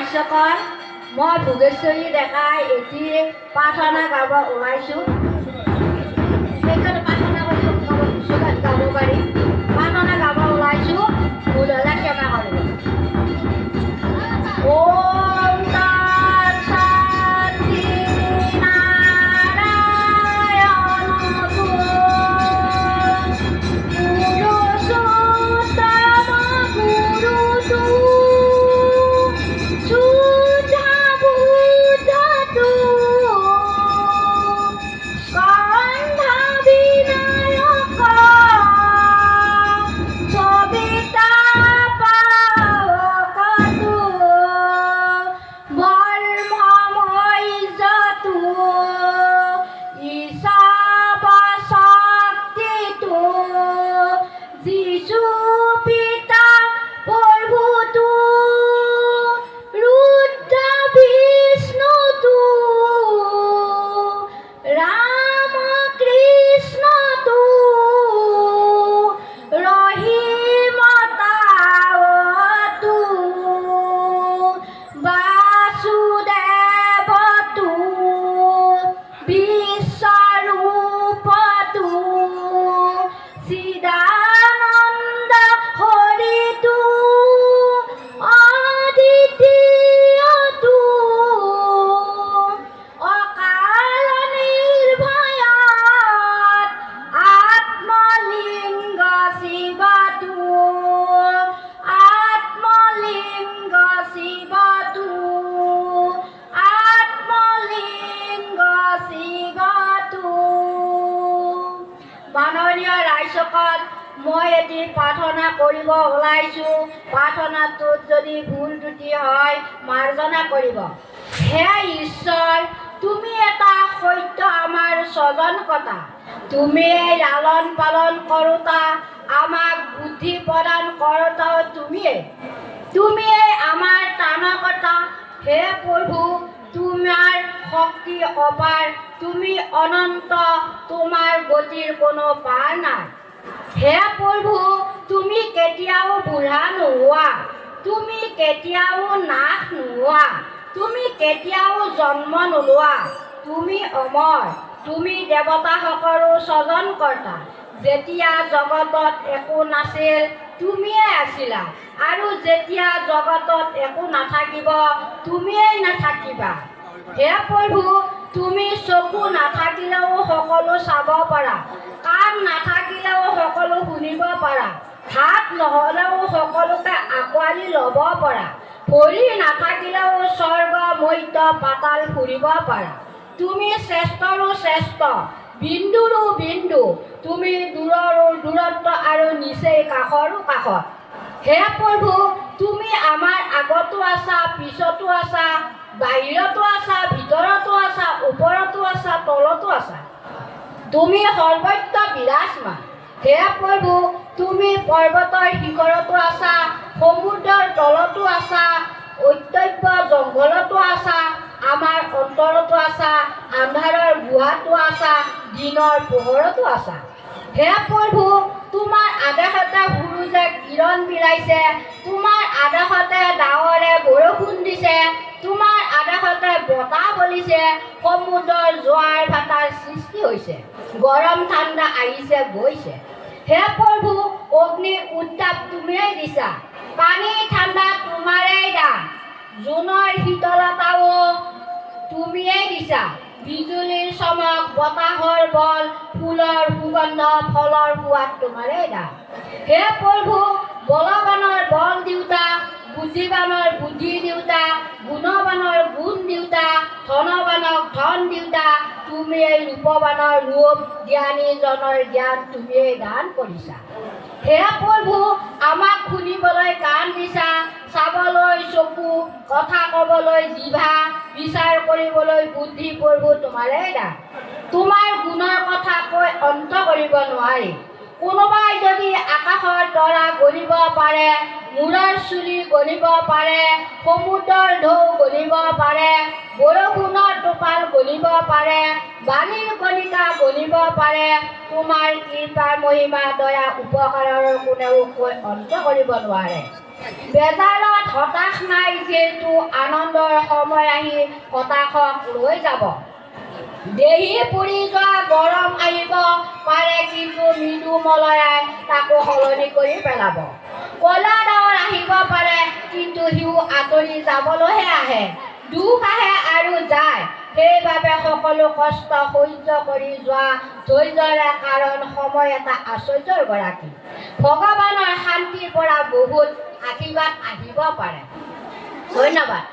ৰাইজসকল, মই ভোগেশ্বৰী ডেকাই এটি প্ৰাৰ্থনা গাব ওলাইছোঁ। সেইকাৰণে প্ৰাৰ্থনা গাব পাৰি। প্ৰাৰ্থনা গাব ওলাইছোঁ, ভুল হ'লে ক্ষমা কৰিব। ওম তৎসৎ মাননীয় ৰাইজসকল, মই এটি প্ৰাৰ্থনা কৰিব ওলাইছোঁ। প্ৰাৰ্থনাটোত যদি ভুল ত্ৰুটি হয় মাৰ্জনা কৰিব। হে ঈশ্বৰ, তুমি এটা সত্য আমাৰ স্বজন কথা। তুমি লালন পালন কৰোঁতা, আমাক বুদ্ধি প্ৰদান কৰোঁতাও তুমিয়ে আমাৰ ত্ৰাণকৰ্তা। হে প্ৰভু, তোমাৰ শক্তি অপাৰ, তুমি অনন্ত, তোমাৰ গতিৰ কোনো পাৰ নাই। হে প্ৰভু, তুমি কেতিয়াও বুঢ়া নোহোৱা, তুমি কেতিয়াও নাশ নোহোৱা, তুমি কেতিয়াও জন্ম নোলোৱা, তুমি অমৰ, তুমি দেৱতাসকলো স্বজনকৰ্তা। যেতিয়া জগতত একো নাছিল তুমিয়ে আছিলা, আৰু যেতিয়া জগতত একো নাথাকিব তুমিয়েই নাথাকিবা। হে প্ৰভু, তুমি চকু নাথাকিলেও সকলো চাব পাৰা, কাণ নাথাকিলেও সকলো শুনিব পাৰা, হাত নহ'লেও সকলোকে আঁকোৱালি ল'ব পাৰা, ভৰি নাথাকিলেও স্বৰ্গ মৰ্ত্য পাতাল ফুৰিব পাৰা। তুমি শ্ৰেষ্ঠৰো শ্ৰেষ্ঠ, বিন্দুৰো বিন্দু, তুমি দূৰৰো দূৰত্ব আৰু নিচেই কাষৰো কাষত। হে প্ৰভু, তুমি আমাৰ আগতো আছা, পিছতো আছা, বাহিৰতো আছা, ভিতৰতো আছা, ওপৰতো আছা, তলতো আছা। তুমি সৰ্বত্ৰ বিৰাজমান। হে প্ৰভু, তুমি পৰ্বতৰ শিখৰতো আছা, সমুদ্ৰৰ তলতো আছা, অত্যব্য জংঘলতো আছা, আমাৰ অন্তৰতো আছা, আন্ধাৰৰ গুহাতো আছা, দিনৰ পোহৰতো আছা। হে প্ৰভু, তোমাৰ আদেশতে সূৰুযে কিৰণ বিলাইছে, তোমাৰ আদেশতে ডাৱৰে বৰষুণ দিছে, তোমাৰ আদেশতে বতাহ বলিছে, সমুদ্ৰৰ জোৱাৰ ভাটাৰ সৃষ্টি হৈছে, গৰম ঠাণ্ডা আহিছে গৈছে। হে প্ৰভু, অগ্নিৰ উত্তাপ তুমিয়েই দিছা, পানী ঠাণ্ডা তোমাৰেই দান, জোনৰ শীতলতাও তুমিয়েই দিছা, বিজুলীৰ চমক, বতাহৰ বল, ফুলৰ সুগন্ধ, ফলৰ সোৱাদ তোমাৰেই দান। হে প্ৰভু, বলৱানৰ বল দিওঁতা, বুদ্ধিবানৰ বুদ্ধি দিওঁতা, গুণবানৰ গুণ দিওঁতা, ধনৱানক ধন দিওঁতা, তুমিয়েই ৰূপৱানৰ ৰূপ, জ্ঞানীজনৰ জ্ঞান তুমিয়েই দান কৰিছা। হে প্ৰভু, আমাক শুনিবলৈ কাণ দিছা, চাবলৈ চকু, কথা ক'বলৈ জিভা, বিচাৰ কৰিবলৈ বুদ্ধি, প্ৰভু তোমাৰেই দান। তোমাৰ গুণৰ কথা কৈ অন্ত কৰিব নোৱাৰি। কোনোবাই যদি আকাশৰ তৰা গণিব পাৰে, মূৰৰ চুলি গণিব পাৰে, সমুদ্ৰৰ ঢৌ গণিব পাৰে, বৰষুণৰ টোপাল গণিব পাৰে, বালিৰ কণিকা গণিব পাৰে, তোমাৰ কৃপা মহিমা দয়া উপকাৰৰ কোনেও কৈ অন্ত কৰিব নোৱাৰে। বেজাৰত হতাশ নাই যিহেতু আনন্দৰ সময় আহি হতাশক লৈ যাব। দেহি পুৰি যোৱা গৰম আহিব পাৰে কিন্তু মৃদু মলয়াই তাকো সলনি কৰি পেলাব। ক'লা ডাৱৰ আহিব পাৰে কিন্তু সিও আঁতৰি যাবলৈহে আহে। দুখ আহে আৰু যায়, সেইবাবে সকলো কষ্ট সহ্য কৰি যোৱা ধৈৰ্যৰে, কাৰণ সময় এটা আশ্চৰ্যৰ গৰাকী। ভগৱানৰ শান্তিৰ পৰা বহুত আশীৰ্বাদ আহিব পাৰে। ধন্যবাদ।